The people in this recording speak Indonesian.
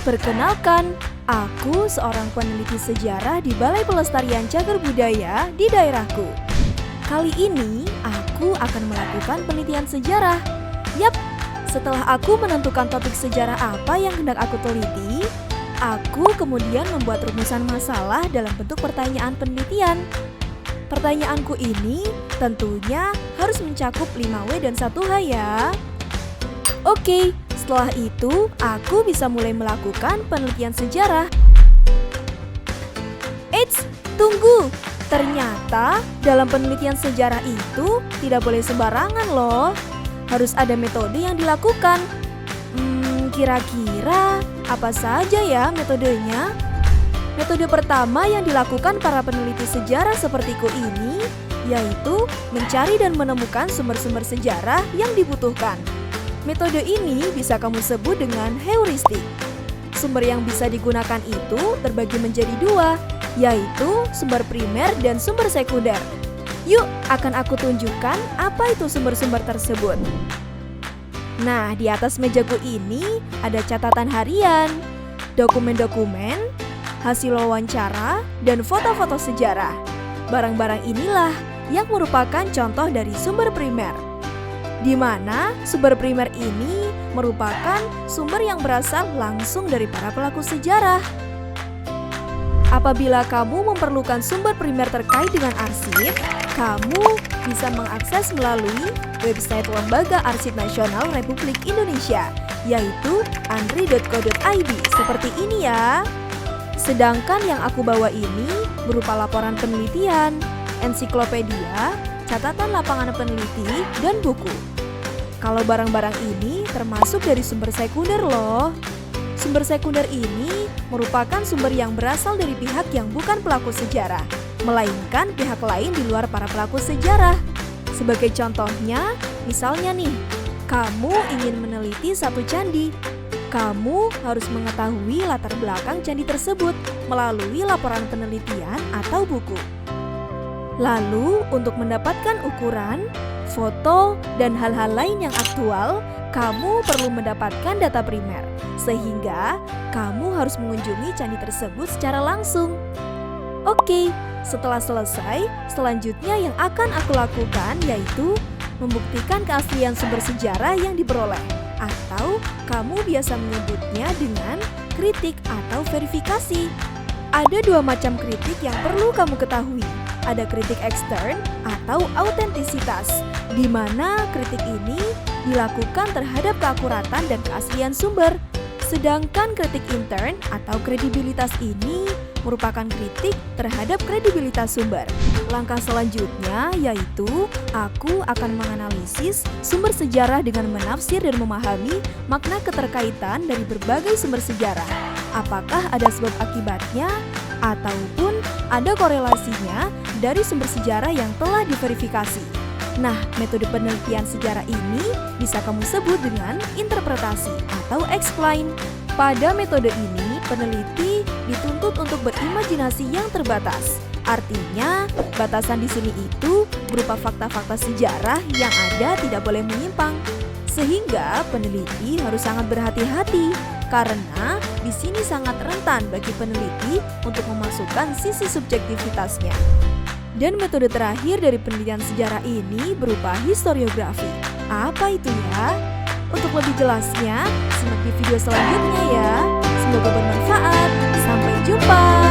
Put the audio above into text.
Perkenalkan, aku seorang peneliti sejarah di Balai Pelestarian Cagar Budaya di daerahku. Kali ini, aku akan melakukan penelitian sejarah. Yap, setelah aku menentukan topik sejarah apa yang hendak aku teliti, aku kemudian membuat rumusan masalah dalam bentuk pertanyaan penelitian. Pertanyaanku ini tentunya harus mencakup 5W dan 1H ya. Oke, setelah itu aku bisa mulai melakukan penelitian sejarah. Eits, tunggu! Ternyata dalam penelitian sejarah itu tidak boleh sembarangan loh. Harus ada metode yang dilakukan. Kira-kira apa saja ya metodenya? Metode pertama yang dilakukan para peneliti sejarah sepertiku ini yaitu mencari dan menemukan sumber-sumber sejarah yang dibutuhkan. Metode ini bisa kamu sebut dengan heuristik. Sumber yang bisa digunakan itu terbagi menjadi dua, yaitu sumber primer dan sumber sekunder. Yuk, akan aku tunjukkan apa itu sumber-sumber tersebut. Nah, di atas mejaku ini ada catatan harian, dokumen-dokumen, hasil wawancara, dan foto-foto sejarah. Barang-barang inilah yang merupakan contoh dari sumber primer, di mana sumber primer ini merupakan sumber yang berasal langsung dari para pelaku sejarah. Apabila kamu memerlukan sumber primer terkait dengan arsip, kamu bisa mengakses melalui website Lembaga Arsip Nasional Republik Indonesia, yaitu andri.co.id, seperti ini ya. Sedangkan yang aku bawa ini berupa laporan penelitian, ensiklopedia, catatan lapangan peneliti, dan buku. Kalau barang-barang ini termasuk dari sumber sekunder loh. Sumber sekunder ini merupakan sumber yang berasal dari pihak yang bukan pelaku sejarah, melainkan pihak lain di luar para pelaku sejarah. Sebagai contohnya, misalnya nih, kamu ingin meneliti satu candi. Kamu harus mengetahui latar belakang candi tersebut melalui laporan penelitian atau buku. Lalu, untuk mendapatkan ukuran, foto, dan hal-hal lain yang aktual, kamu perlu mendapatkan data primer, sehingga kamu harus mengunjungi candi tersebut secara langsung. Oke, setelah selesai, selanjutnya yang akan aku lakukan yaitu membuktikan keaslian sumber sejarah yang diperoleh, atau kamu biasa menyebutnya dengan kritik atau verifikasi. Ada dua macam kritik yang perlu kamu ketahui. Ada kritik ekstern atau autentisitas, di mana kritik ini dilakukan terhadap keakuratan dan keaslian sumber. Sedangkan kritik intern atau kredibilitas ini merupakan kritik terhadap kredibilitas sumber. Langkah selanjutnya yaitu aku akan menganalisis sumber sejarah dengan menafsir dan memahami makna keterkaitan dari berbagai sumber sejarah. Apakah ada sebab akibatnya ataupun ada korelasinya dari sumber sejarah yang telah diverifikasi. Nah, metode penelitian sejarah ini bisa kamu sebut dengan interpretasi atau explain. Pada metode ini, peneliti dituntut untuk berimajinasi yang terbatas. Artinya, batasan di sini itu berupa fakta-fakta sejarah yang ada tidak boleh menyimpang. Sehingga peneliti harus sangat berhati-hati karena di sini sangat rentan bagi peneliti untuk memasukkan sisi subjektivitasnya. Dan metode terakhir dari penelitian sejarah ini berupa historiografi. Apa itu ya? Untuk lebih jelasnya, simak di video selanjutnya ya. Semoga bermanfaat. Sampai jumpa.